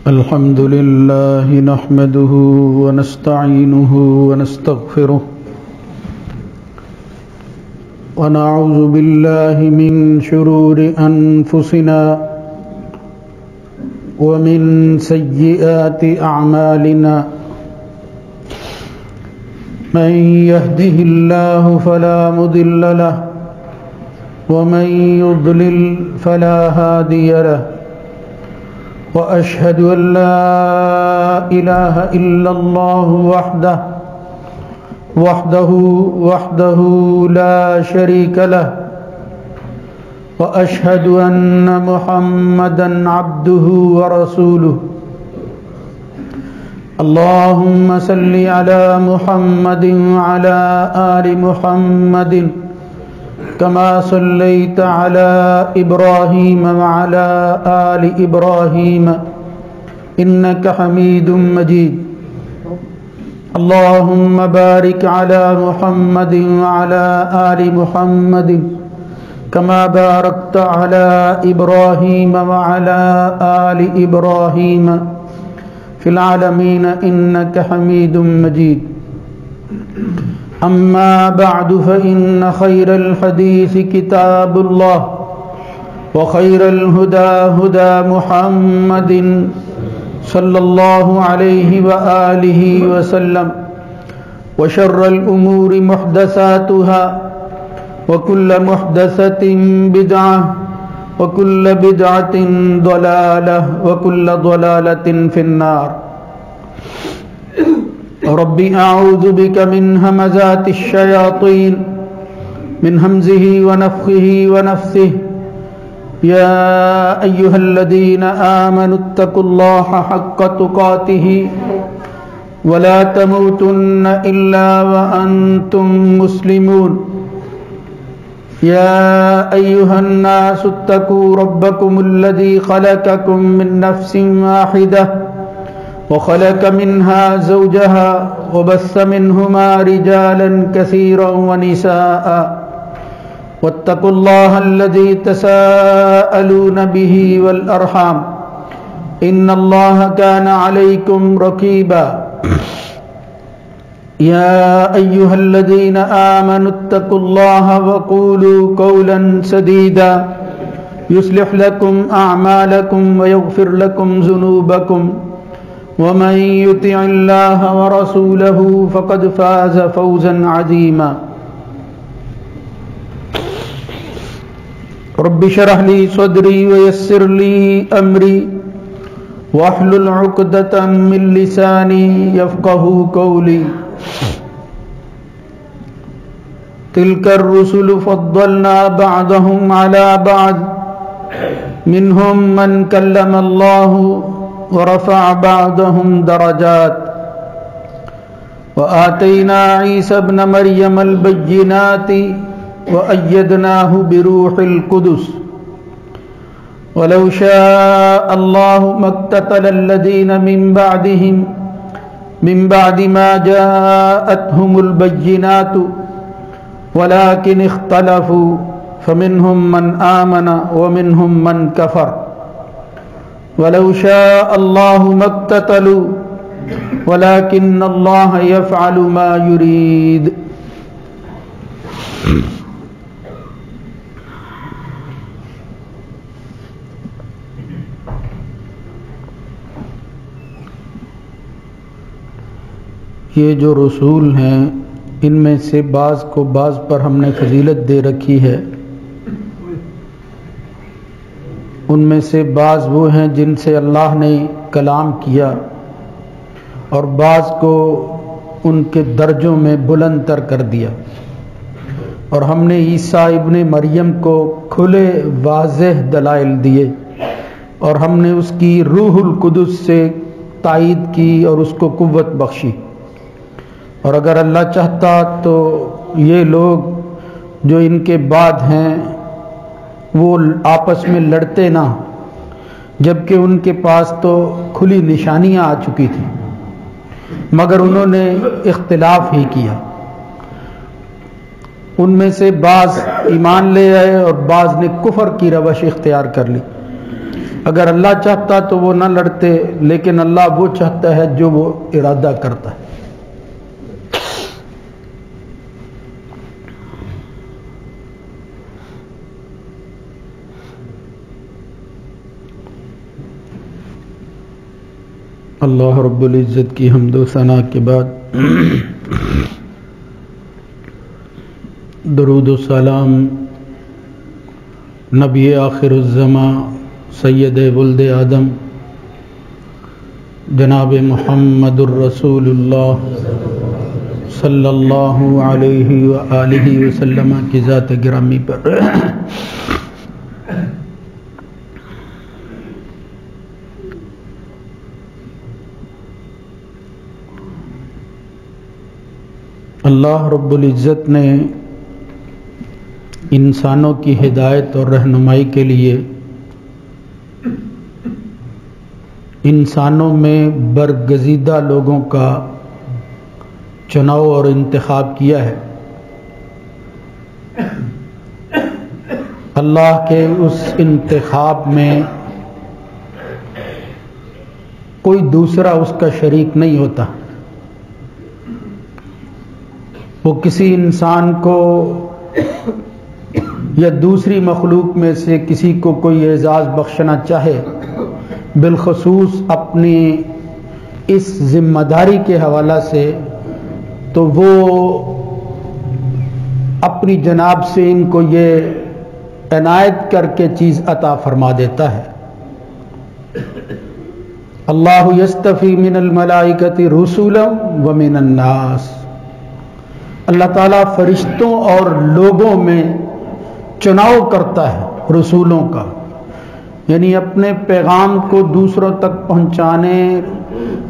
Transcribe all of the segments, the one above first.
الحمد لله نحمده ونستعينه ونستغفره ونعوذ بالله من شرور أنفسنا ومن سيئات أعمالنا من يهده الله فلا مضل له ومن يضلل فلا هادي له وأشهد أن لا إله إلا الله وحده لا شريك له وأشهد أن محمدًا عبده ورسوله اللهم صل على محمد وعلى آل محمد كما صليت على إبراهيم وعلى آل إبراهيم إنك حميد مجيد اللهم بارك على محمد وعلى آل محمد كما باركت على إبراهيم وعلى آل إبراهيم في العالمين إنك حميد مجيد أما بعد فإن خير الحديث كتاب الله وخير الهدى هدى محمد صلى الله عليه وآله وسلم وشر الأمور محدثاتها وكل محدثة بدعة وكل بدعة ضلالة وكل ضلالة في النار رب أعوذ بك من همزات الشياطين من همزه ونفخه ونفثه يا أيها الذين آمنوا اتقوا الله حق تقاته ولا تموتن إلا وأنتم مسلمون يا أيها الناس اتقوا ربكم الذي خلقكم من نفس واحدة وخلق منها زوجها وبث منهما رجالا كثيرا ونساء واتقوا الله الذي تساءلون به والأرحام إن الله كان عليكم رقيبا يا أيها الذين آمنوا اتقوا الله وقولوا قولا سديدا يصلح لكم أعمالكم ويغفر لكم ذنوبكم ومن يطع الله ورسوله فقد فاز فوزا عظيما رب اشرح لي صدري ويسر لي أمري واحلل عقدة من لساني يفقهوا قولي تلك الرسل فضلنا بعضهم على بعض منهم من كلم الله ورفع بعضهم درجات وآتينا عيسى ابن مريم البينات وأيدناه بروح القدس ولو شاء الله ما اقتتل الذين من بعد ما جاءتهم البينات ولكن اختلفوا فمنهم من آمن ومنهم من كفر ولو شاء الله ما اقتتلوا ولكن الله يفعل ما يريد یہ جو رسول ہیں ان میں سے بعض کو بعض پر ہم نے فضیلت دے رکھی ہے. ان میں سے بعض وہ ہیں جن سے اللہ نے کلام کیا اور بعض کو ان کے درجوں میں بلند تر کر دیا. اور ہم نے عیسیٰ ابن مریم کو کھلے واضح دلائل دیے اور ہم نے اس کی روح القدس سے تائید کی اور اس کو قوت بخشی. اور اگر اللہ چاہتا تو یہ لوگ جو ان کے بعد ہیں وہ آپس میں لڑتے نہ، جبکہ ان کے پاس تو کھلی نشانیاں آ چکی تھیں، مگر انہوں نے اختلاف ہی کیا. ان میں سے بعض ایمان لے آئے اور بعض نے کفر کی روش اختیار کر لی. اگر اللہ چاہتا تو وہ نہ لڑتے، لیکن اللہ وہ چاہتا ہے جو وہ ارادہ کرتا ہے۔ اللہ رب العزت کی حمد و ثنا کے بعد درود و سلام نبی آخر الزماں سید ولد آدم جناب محمد الرسول اللہ صلی اللہ علیہ وآلہ وسلم کی ذات گرامی پر اللہ رب العزت نے انسانوں کی ہدایت اور رہنمائی کے لیے انسانوں میں برگزیدہ لوگوں کا چناؤ اور انتخاب کیا ہے۔ اللہ کے اس انتخاب میں کوئی دوسرا اس کا شریک نہیں ہوتا۔ وہ کسی انسان کو یا دوسری مخلوق میں سے کسی کو کوئی اعزاز بخشنا چاہے، بالخصوص اپنی اس ذمہ داری کے حوالہ سے، تو وہ اپنی جناب سے ان کو یہ عنایت کر کے چیز عطا فرما دیتا ہے۔ اللہ یستفی من الملائکۃ رسلا ومن الناس، اللہ تعالیٰ فرشتوں اور لوگوں میں چناؤ کرتا ہے رسولوں کا، یعنی اپنے پیغام کو دوسروں تک پہنچانے،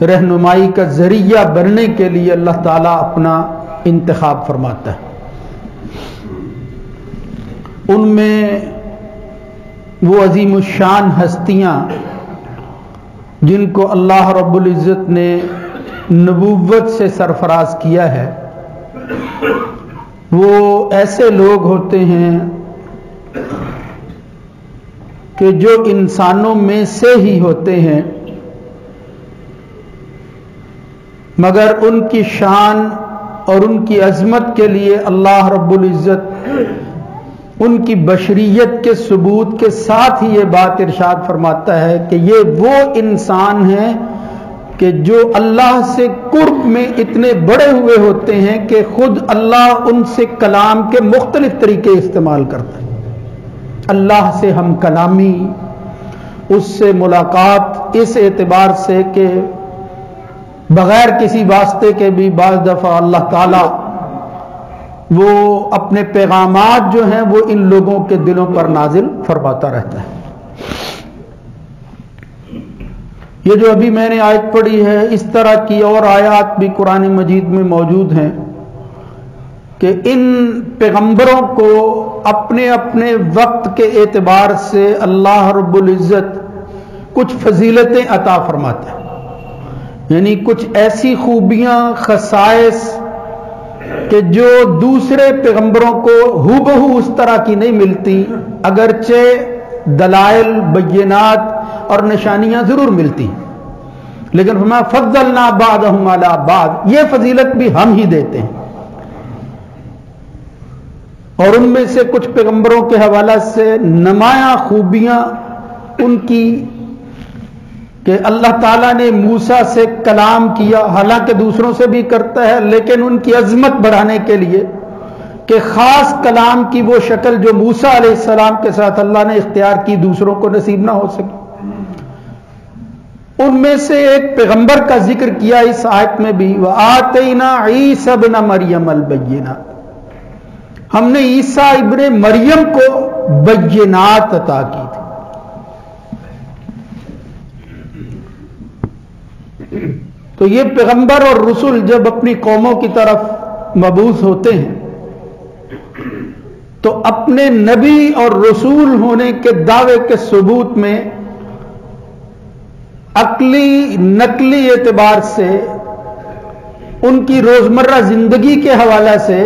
رہنمائی کا ذریعہ بننے کے لیے اللہ تعالیٰ اپنا انتخاب فرماتا ہے۔ ان میں وہ عظیم الشان ہستیاں جن کو اللہ رب العزت نے نبوت سے سرفراز کیا ہے، وہ ایسے لوگ ہوتے ہیں کہ جو انسانوں میں سے ہی ہوتے ہیں، مگر ان کی شان اور ان کی عظمت کے لیے اللہ رب العزت ان کی بشریت کے ثبوت کے ساتھ ہی یہ بات ارشاد فرماتا ہے کہ یہ وہ انسان ہیں کہ جو اللہ سے قرب میں اتنے بڑے ہوئے ہوتے ہیں کہ خود اللہ ان سے کلام کے مختلف طریقے استعمال کرتا ہے۔ اللہ سے ہم کلامی، اس سے ملاقات اس اعتبار سے کہ بغیر کسی واسطے کے بھی بعض دفعہ اللہ تعالیٰ وہ اپنے پیغامات جو ہیں وہ ان لوگوں کے دلوں پر نازل فرماتا رہتا ہے۔ یہ جو ابھی میں نے آیت پڑھی ہے، اس طرح کی اور آیات بھی قرآن مجید میں موجود ہیں کہ ان پیغمبروں کو اپنے اپنے وقت کے اعتبار سے اللہ رب العزت کچھ فضیلتیں عطا فرماتا ہے، یعنی کچھ ایسی خوبیاں، خصائص کہ جو دوسرے پیغمبروں کو ہو بہو اس طرح کی نہیں ملتی، اگرچہ دلائل، بینات اور نشانیاں ضرور ملتی، لیکن فرمایا فضلنا بعضهم علی بعض، یہ فضیلت بھی ہم ہی دیتے ہیں۔ اور ان میں سے کچھ پیغمبروں کے حوالہ سے نمایاں خوبیاں ان کی کہ اللہ تعالیٰ نے موسیٰ سے کلام کیا، حالانکہ دوسروں سے بھی کرتا ہے، لیکن ان کی عظمت بڑھانے کے لیے کہ خاص کلام کی وہ شکل جو موسیٰ علیہ السلام کے ساتھ اللہ نے اختیار کی دوسروں کو نصیب نہ ہو سکی۔ ان میں سے ایک پیغمبر کا ذکر کیا اس آیت میں بھی، وَآتَيْنَا عِيسَى ابْنَ مَرْيَمَ الْبَيِّنَاتِ، ہم نے عیسیٰ ابن مریم کو بینات عطا کی تھی۔ تو یہ پیغمبر اور رسول جب اپنی قوموں کی طرف مبعوث ہوتے ہیں تو اپنے نبی اور رسول ہونے کے دعوے کے ثبوت میں عقلی نقلی اعتبار سے ان کی روزمرہ زندگی کے حوالے سے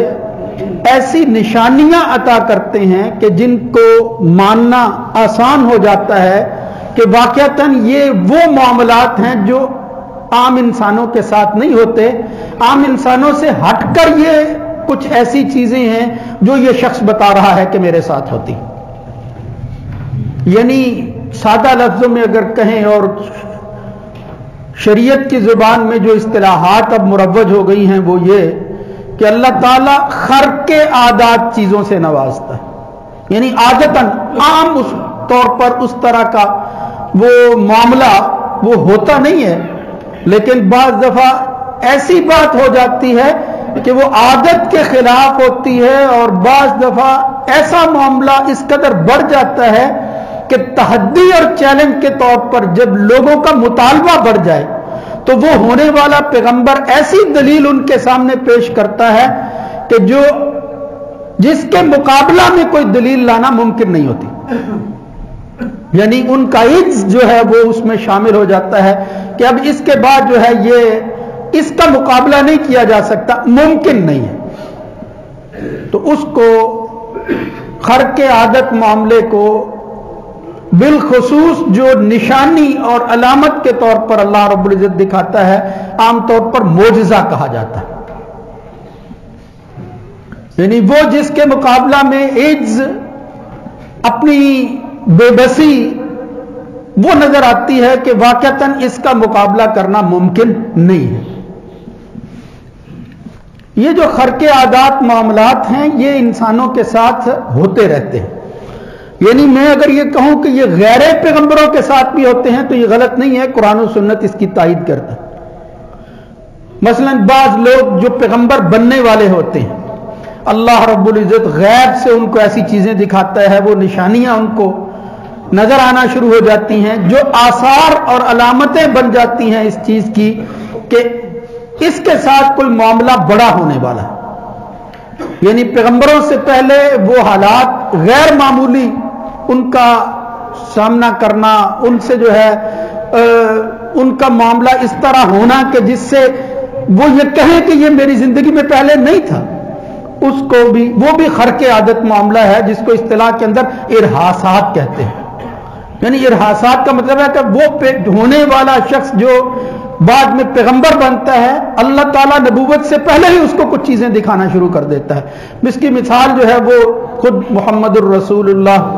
ایسی نشانیاں عطا کرتے ہیں کہ جن کو ماننا آسان ہو جاتا ہے کہ واقعتاً یہ وہ معاملات ہیں جو عام انسانوں کے ساتھ نہیں ہوتے. عام انسانوں سے ہٹ کر یہ کچھ ایسی چیزیں ہیں جو یہ شخص بتا رہا ہے کہ میرے ساتھ ہوتی. یعنی سادہ لفظوں میں اگر کہیں اور شریعت کی زبان میں جو اصطلاحات اب مروج ہو گئی ہیں وہ یہ کہ اللہ تعالیٰ خرق عادات چیزوں سے نوازتا ہے. یعنی عادتاً عام اس طور پر اس طرح کا وہ معاملہ وہ ہوتا نہیں ہے، لیکن بعض دفعہ ایسی بات ہو جاتی ہے کہ وہ عادت کے خلاف ہوتی ہے، اور بعض دفعہ ایسا معاملہ اس قدر بڑھ جاتا ہے کہ تحدی اور چیلنج کے طور پر جب لوگوں کا مطالبہ بڑھ جائے تو وہ ہونے والا پیغمبر ایسی دلیل ان کے سامنے پیش کرتا ہے کہ جس کے مقابلہ میں کوئی دلیل لانا ممکن نہیں ہوتی. یعنی ان کا عجز جو ہے وہ اس میں شامل ہو جاتا ہے کہ اب اس کے بعد جو ہے یہ اس کا مقابلہ نہیں کیا جا سکتا، ممکن نہیں ہے. تو اس کو خرق عادت معاملے کو بالخصوص جو نشانی اور علامت کے طور پر اللہ رب العزت دکھاتا ہے عام طور پر معجزہ کہا جاتا ہے. یعنی وہ جس کے مقابلہ میں عجز، اپنی بے بسی وہ نظر آتی ہے کہ واقعتاً اس کا مقابلہ کرنا ممکن نہیں ہے. یہ جو خرق عادات معاملات ہیں یہ انسانوں کے ساتھ ہوتے رہتے ہیں. یعنی میں اگر یہ کہوں کہ یہ غیر پیغمبروں کے ساتھ بھی ہوتے ہیں تو یہ غلط نہیں ہے، قرآن و سنت اس کی تائید کرتا ہے. مثلا بعض لوگ جو پیغمبر بننے والے ہوتے ہیں اللہ رب العزت غیب سے ان کو ایسی چیزیں دکھاتا ہے، وہ نشانیاں ان کو نظر آنا شروع ہو جاتی ہیں جو آثار اور علامتیں بن جاتی ہیں اس چیز کی کہ اس کے ساتھ کوئی معاملہ بڑا ہونے والا ہے. یعنی پیغمبروں سے پہلے وہ حالات غیر معمولی ان کا سامنا کرنا، ان سے جو ہے ان کا معاملہ اس طرح ہونا کہ جس سے وہ یہ کہیں کہ یہ میری زندگی میں پہلے نہیں تھا، اس کو بھی وہ بھی خرق عادت معاملہ ہے جس کو اصطلاح کے اندر ارحاسات کہتے ہیں. یعنی ارحاسات کا مطلب ہے کہ وہ ہونے والا شخص جو بعد میں پیغمبر بنتا ہے اللہ تعالیٰ نبوت سے پہلے ہی اس کو کچھ چیزیں دکھانا شروع کر دیتا ہے. اس کی مثال جو ہے وہ خود محمد الرسول اللہ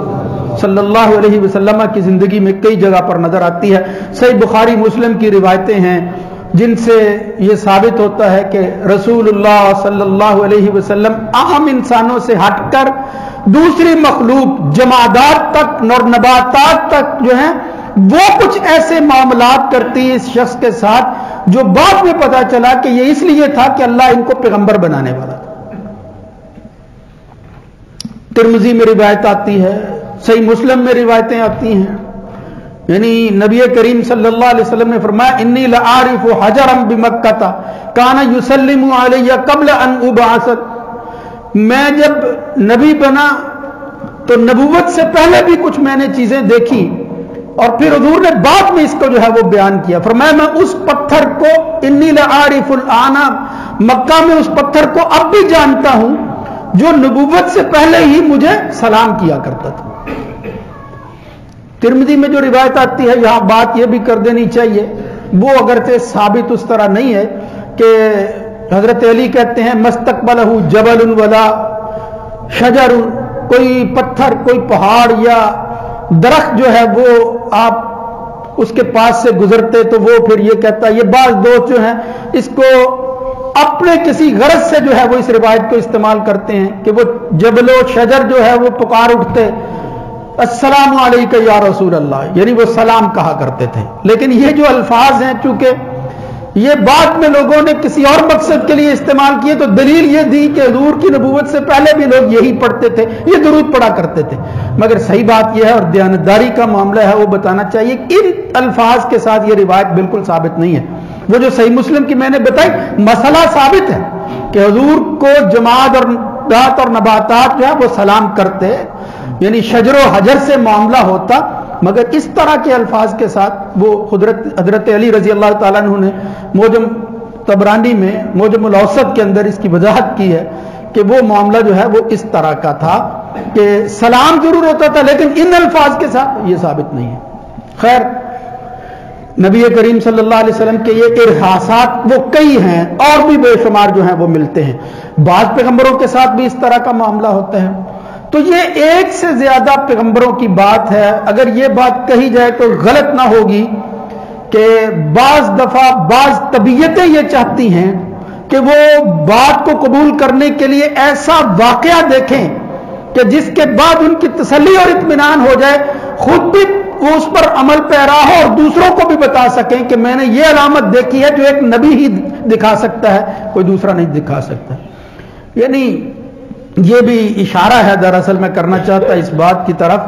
صلی اللہ علیہ وسلم کی زندگی میں کئی جگہ پر نظر آتی ہے. صحیح بخاری مسلم کی روایتیں ہیں جن سے یہ ثابت ہوتا ہے کہ رسول اللہ صلی اللہ علیہ وسلم عام انسانوں سے ہٹ کر دوسری مخلوق جمادات تک اور نباتات تک جو ہیں وہ کچھ ایسے معاملات کرتی اس شخص کے ساتھ جو بعد میں پتا چلا کہ یہ اس لیے تھا کہ اللہ ان کو پیغمبر بنانے والا تھا. ترمذی میں روایت آتی ہے، صحیح مسلم میں روایتیں آتی ہیں. یعنی نبی کریم صلی اللہ علیہ وسلم نے فرمایا انی لعارف حجرا بمکہ کان یسلم علی قبل ان ابعث. میں جب نبی بنا تو نبوت سے پہلے بھی کچھ میں نے چیزیں دیکھی اور پھر حضور نے بعد میں اس کو جو ہے وہ بیان کیا. فرمایا میں اس پتھر کو انی لعارف الآن، مکہ میں اس پتھر کو اب بھی جانتا ہوں جو نبوت سے پہلے ہی مجھے سلام کیا کرتا تھا. ترمذی میں جو روایت آتی ہے یہاں بات یہ بھی کر دینی چاہیے، وہ اگرچہ ثابت اس طرح نہیں ہے کہ حضرت علی کہتے ہیں مستقبلہ جبل ولا شجر، کوئی پتھر کوئی پہاڑ یا درخت جو ہے وہ آپ اس کے پاس سے گزرتے تو وہ پھر یہ کہتا ہے. یہ بعض دوست جو ہیں اس کو اپنے کسی غرض سے جو ہے وہ اس روایت کو استعمال کرتے ہیں کہ وہ جبل و شجر جو ہے وہ پکار اٹھتے السلام علیکم یا رسول اللہ، یعنی وہ سلام کہا کرتے تھے. لیکن یہ جو الفاظ ہیں چونکہ یہ بعد میں لوگوں نے کسی اور مقصد کے لیے استعمال کیے تو دلیل یہ دی کہ حضور کی نبوت سے پہلے بھی لوگ یہی پڑھتے تھے، یہ درود پڑھا کرتے تھے. مگر صحیح بات یہ ہے اور دیانتداری کا معاملہ ہے وہ بتانا چاہیے کہ ان الفاظ کے ساتھ یہ روایت بالکل ثابت نہیں ہے. وہ جو صحیح مسلم کی میں نے بتائی مسئلہ ثابت ہے کہ حضور کو جماد اور دات اور نباتات جو ہے وہ سلام کرتے، یعنی شجر و حجر سے معاملہ ہوتا، مگر اس طرح کے الفاظ کے ساتھ وہ حضرت علی رضی اللہ تعالیٰ عنہ نے موجم طبرانی میں موجم الاوسط کے اندر اس کی وضاحت کی ہے کہ وہ معاملہ جو ہے وہ اس طرح کا تھا کہ سلام ضرور ہوتا تھا لیکن ان الفاظ کے ساتھ یہ ثابت نہیں ہے. خیر، نبی کریم صلی اللہ علیہ وسلم کے یہ ارحاسات وہ کئی ہیں، اور بھی بے شمار جو ہیں وہ ملتے ہیں۔ بعض پیغمبروں کے ساتھ بھی اس طرح کا معاملہ ہوتا ہے۔ تو یہ ایک سے زیادہ پیغمبروں کی بات ہے۔ اگر یہ بات کہی جائے تو غلط نہ ہوگی کہ بعض دفعہ بعض طبیعتیں یہ چاہتی ہیں کہ وہ بات کو قبول کرنے کے لیے ایسا واقعہ دیکھیں کہ جس کے بعد ان کی تسلی اور اطمینان ہو جائے، خود بھی وہ اس پر عمل پیرا ہو اور دوسروں کو بھی بتا سکیں کہ میں نے یہ علامت دیکھی ہے جو ایک نبی ہی دکھا سکتا ہے، کوئی دوسرا نہیں دکھا سکتا۔ یعنی یہ بھی اشارہ ہے دراصل میں کرنا چاہتا اس بات کی طرف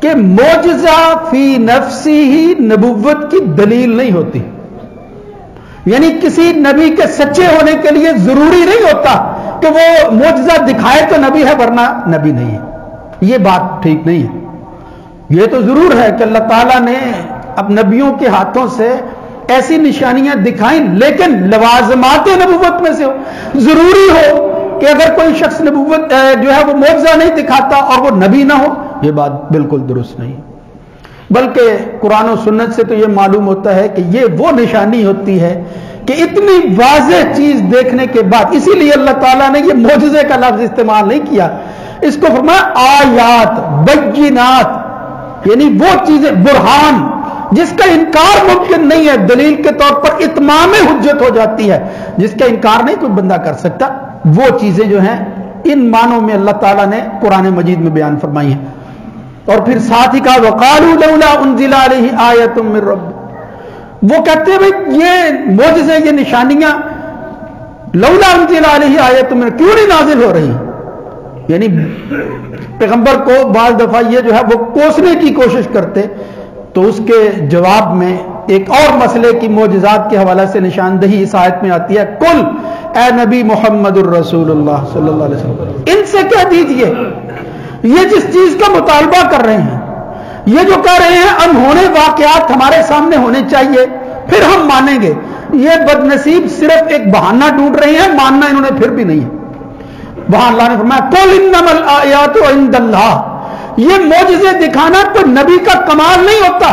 کہ معجزہ فی نفسی ہی نبوت کی دلیل نہیں ہوتی۔ یعنی کسی نبی کے سچے ہونے کے لیے ضروری نہیں ہوتا کہ وہ معجزہ دکھائے تو نبی ہے ورنہ نبی نہیں ہے۔ یہ بات ٹھیک نہیں ہے۔ یہ تو ضرور ہے کہ اللہ تعالیٰ نے اب نبیوں کے ہاتھوں سے ایسی نشانیاں دکھائیں، لیکن لوازمات نبوت میں سے ہو۔ ضروری ہو کہ اگر کوئی شخص نبوت جو ہے وہ معجزہ نہیں دکھاتا اور وہ نبی نہ ہو، یہ بات بالکل درست نہیں، بلکہ قرآن و سنت سے تو یہ معلوم ہوتا ہے کہ یہ وہ نشانی ہوتی ہے کہ اتنی واضح چیز دیکھنے کے بعد، اسی لیے اللہ تعالیٰ نے یہ معجزے کا لفظ استعمال نہیں کیا، اس کو فرمایا آیات بینات، یعنی وہ چیزیں برہان جس کا انکار ممکن نہیں ہے، دلیل کے طور پر اتمام حجت ہو جاتی ہے، جس کا انکار نہیں کوئی بندہ کر سکتا۔ وہ چیزیں جو ہیں ان معنوں میں اللہ تعالیٰ نے قرآن مجید میں بیان فرمائی ہیں۔ اور پھر ساتھ ہی کہا وَقَالُوا لَوْلَا أُنزِلَ عَلَيْهِ آيَةٌ مِّن رَّبِّهِ، وہ کہتے ہیں بھئی یہ معجزے، یہ نشانیاں لولا انزل علیہ آیۃ من، کیوں نہیں نازل ہو رہی؟ یعنی پیغمبر کو بعض دفعہ یہ جو ہے وہ کوسنے کی کوشش کرتے، تو اس کے جواب میں ایک اور مسئلے کی معجزات کے حوالے سے نشاندہی اس آیت میں آتی ہے، کل اے نبی محمد الرسول اللہ صلی اللہ علیہ وسلم، ان سے کہہ دیجئے یہ جس چیز کا مطالبہ کر رہے ہیں، یہ جو کہہ رہے ہیں انہونے واقعات ہمارے سامنے ہونے چاہیے پھر ہم مانیں گے، یہ بدنصیب صرف ایک بہانہ ڈھونڈ رہے ہیں، ماننا انہوں نے پھر بھی نہیں ہے۔ وہاں اللہ نے فرمایا قل انما الآیات عند اللہ، یہ معجزے دکھانا کوئی نبی کا کمال نہیں ہوتا،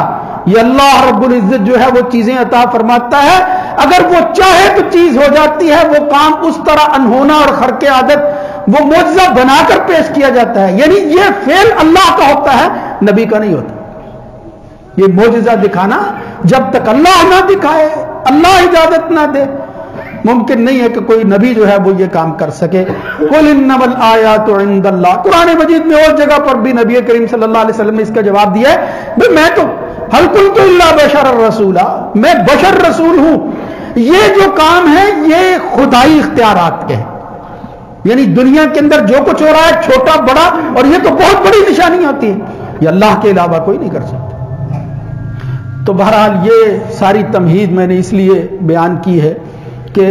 یہ اللہ رب العزت جو ہے وہ چیزیں عطا فرماتا ہے، اگر وہ چاہے تو چیز ہو جاتی ہے، وہ کام اس طرح انہونا اور خرق عادت وہ معجزہ بنا کر پیش کیا جاتا ہے، یعنی یہ فعل اللہ کا ہوتا ہے، نبی کا نہیں ہوتا۔ یہ معجزہ دکھانا جب تک اللہ نہ دکھائے، اللہ اجازت نہ دے، ممکن نہیں ہے کہ کوئی نبی جو ہے وہ یہ کام کر سکے۔ قل انما الآیات عند اللہ، قرآن مجید میں اور جگہ پر بھی نبی کریم صلی اللہ علیہ وسلم نے اس کا جواب دیا ہے، بھئی میں تو هل قلت الا بشر الرسولا، میں بشر رسول ہوں، یہ جو کام ہے یہ خدائی اختیارات کے ہیں، یعنی دنیا کے اندر جو کچھ ہو رہا ہے چھوٹا بڑا، اور یہ تو بہت بڑی نشانی ہوتی ہے، یہ اللہ کے علاوہ کوئی نہیں کر سکتا۔ تو بہرحال یہ ساری تمہید میں نے اس لیے بیان کی ہے کہ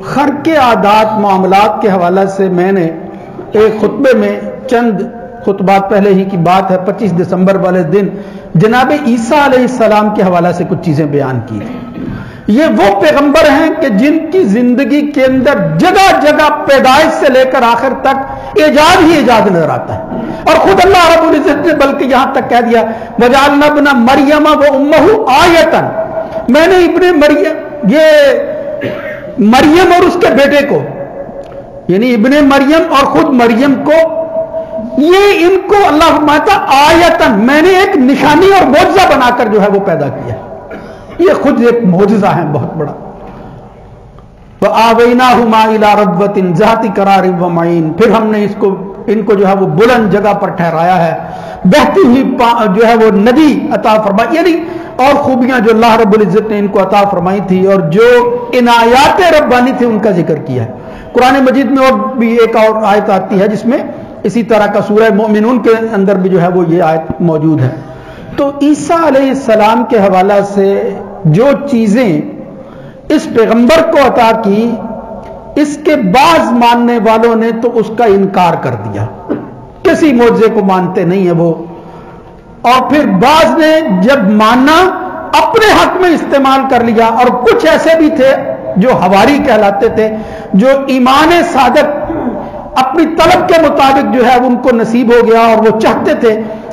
خرق عادات معاملات کے حوالے سے میں نے ایک خطبے میں چند خطبات پہلے ہی کی بات ہے، 25 دسمبر والے دن جناب عیسیٰ علیہ السلام کے حوالے سے کچھ چیزیں بیان کی تھی۔ یہ وہ پیغمبر ہیں کہ جن کی زندگی کے اندر جگہ جگہ پیدائش سے لے کر آخر تک ایجاد ہی ایجاد نظر آتا ہے، اور خود اللہ رب العزت نے بلکہ یہاں تک کہہ دیا وَجَعَلْنَا ابْنَ مَرْيَمَ وَأُمَّهُ آیَةً، میں نے ابن مریم، یہ مریم اور اس کے بیٹے کو، یعنی ابن مریم اور خود مریم کو، یہ ان کو اللہ فرماتا آیتن، میں نے ایک نشانی اور معجزہ بنا کر جو ہے وہ پیدا کیا، یہ خود ایک معجزہ ہے بہت بڑا۔ وَآوَيْنَاهُمَا إِلَىٰ رَبْوَةٍ ذَاتِ قَرَارٍ وَمَعِينٍ، پھر ہم نے ان کو جو ہے وہ بلند جگہ پر ٹھہرایا ہے، بہتی ہوئی جو ہے وہ ندی عطا فرمائی، یعنی اور خوبیاں جو اللہ رب العزت نے ان کو عطا فرمائی تھی اور جو عنایات ربانی تھی ان کا ذکر کیا ہے۔ قرآن مجید میں اور بھی ایک اور آیت آتی ہے جس میں اسی طرح کا سورہ مومنون کے اندر بھی جو ہے وہ یہ آیت موجود ہے۔ تو عیسیٰ علیہ السلام کے حوالہ سے جو چیزیں اس پیغمبر کو عطا کی، اس کے بعض ماننے والوں نے تو اس کا انکار کر دیا، کسی معجزے کو مانتے نہیں ہیں وہ، اور پھر بعض نے جب ماننا اپنے حق میں استعمال کر لیا، اور کچھ ایسے بھی تھے جو حواری کہلاتے تھے، جو ایمان صادق اپنی طلب کے مطابق جو ہے ان کو نصیب ہو گیا اور وہ چاہتے تھے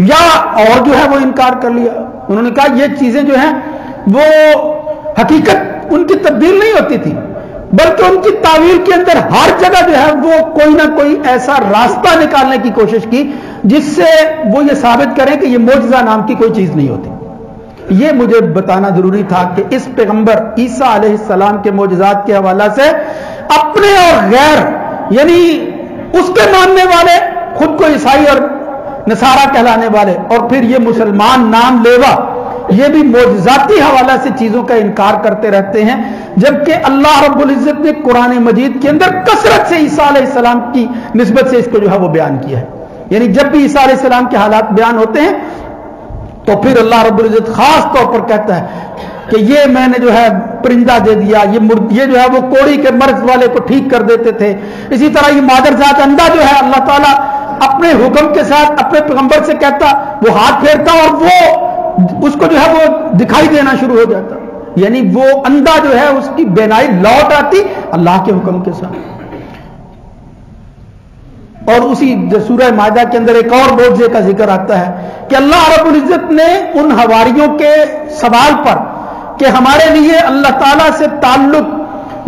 یا اور جو ہے وہ انکار کر لیا. انہوں نے کہا یہ چیزیں جو ہیں وہ حقیقت ان کی تبدیل نہیں ہوتی تھی، بلکہ ان کی تعویل کے اندر ہر جگہ جو ہے وہ کوئی نہ کوئی ایسا راستہ نکالنے کی کوشش کی جس سے وہ یہ ثابت کریں کہ یہ معجزہ نام کی کوئی چیز نہیں ہوتی. یہ مجھے بتانا ضروری تھا کہ اس پیغمبر عیسیٰ علیہ السلام کے معجزات کے حوالہ سے اپنے اور غیر، یعنی اس کے ماننے والے، خود کو عیسائی اور نصارہ کہلانے والے، اور پھر یہ مسلمان نام لیوا، یہ بھی معجزاتی حوالہ سے چیزوں کا انکار کرتے رہتے ہیں، جبکہ اللہ رب العزت نے قرآن مجید کے اندر کثرت سے عیسیٰ علیہ السلام کی نسبت سے اس کو جو ہے وہ بیان کیا ہے. یعنی جب بھی عیسیٰ علیہ السلام کے حالات بیان ہوتے ہیں تو پھر اللہ رب العزت خاص طور پر کہتا ہے کہ یہ میں نے جو ہے پرندہ دے دیا، یہ جو ہے وہ کوڑی کے مرض والے کو ٹھیک کر دیتے تھے. اسی طرح یہ مادر ذات اندھا جو ہے اللہ تعالیٰ اپنے حکم کے ساتھ اپنے پیغمبر سے کہتا، وہ ہاتھ پھیرتا اور وہ اس کو جو ہے وہ دکھائی دینا شروع ہو جاتا. یعنی وہ اندھا جو ہے اس کی بینائی لوٹ آتی اللہ کے حکم کے ساتھ. اور اسی سورہ مائدہ کے اندر ایک اور معجزے کا ذکر آتا ہے کہ اللہ رب العزت نے ان حواریوں کے سوال پر کہ ہمارے لیے اللہ تعالیٰ سے تعلق،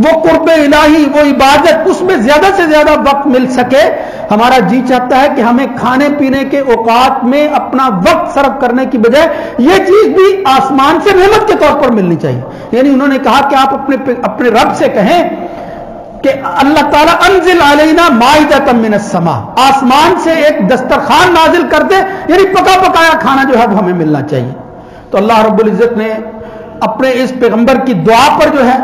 وہ قرب الہی، وہ عبادت، اس میں زیادہ سے زیادہ وقت مل سکے، ہمارا جی چاہتا ہے کہ ہمیں کھانے پینے کے اوقات میں اپنا وقت صرف کرنے کی بجائے یہ چیز بھی آسمان سے نعمت کے طور پر ملنی چاہیے. یعنی انہوں نے کہا کہ آپ اپنے رب سے کہیں کہ اللہ تعالیٰ انزل علینا مائدۃ من السماء، آسمان سے ایک دسترخوان نازل کر دے، یعنی پکا پکایا کھانا جو ہے وہ ہمیں ملنا چاہیے. تو اللہ رب العزت نے اپنے اس پیغمبر کی دعا پر جو ہے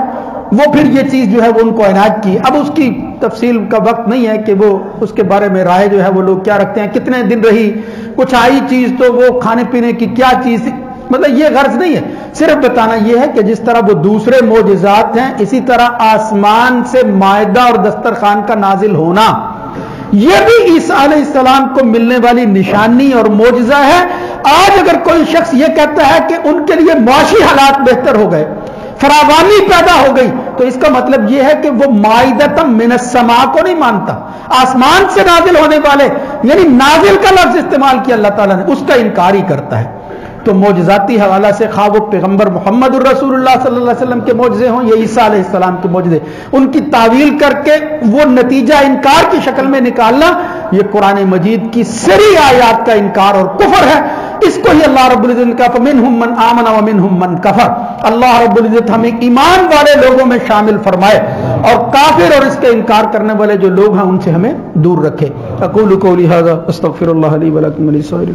وہ پھر یہ چیز جو ہے وہ ان کو عنایت کی. اب اس کی تفصیل کا وقت نہیں ہے کہ وہ اس کے بارے میں رائے جو ہے وہ لوگ کیا رکھتے ہیں، کتنے دن رہی، کچھ آئی چیز تو وہ کھانے پینے کی کیا چیز، مطلب یہ غرض نہیں ہے. صرف بتانا یہ ہے کہ جس طرح وہ دوسرے معجزات ہیں، اسی طرح آسمان سے مائدہ اور دسترخوان کا نازل ہونا یہ بھی عیسیٰ علیہ السلام کو ملنے والی نشانی اور معجزہ ہے. آج اگر کوئی شخص یہ کہتا ہے کہ ان کے لیے معاشی حالات بہتر ہو گئے، فراوانی پیدا ہو گئی، تو اس کا مطلب یہ ہے کہ وہ مائدۃ من السماء کو نہیں مانتا. آسمان سے نازل ہونے والے، یعنی نازل کا لفظ استعمال کیا اللہ تعالیٰ نے، اس کا انکار ہی کرتا ہے. تو معجزاتی حوالہ سے خواہ وہ پیغمبر محمد الرسول اللہ صلی اللہ علیہ وسلم کے معجزے ہوں یا عیسیٰ علیہ السلام کے معجزے، ان کی تعویل کر کے وہ نتیجہ انکار کی شکل میں نکالنا، یہ قرآن مجید کی سری آیات کا انکار اور کفر ہے. اس کو ہی اللہ رب العزت نے کہا فَمِنْهُمْ مَنْ آمَنَ وَمِنْهُمْ مَنْ كَفَرَ. اللہ رب العزت ہمیں ایمان والے لوگوں میں شامل فرمائے اور کافر اور اس کے انکار کرنے والے جو لوگ ہیں ان سے ہمیں دور رکھے. اقول قولی ھذا استغفر اللہ لی ولکم ولسائر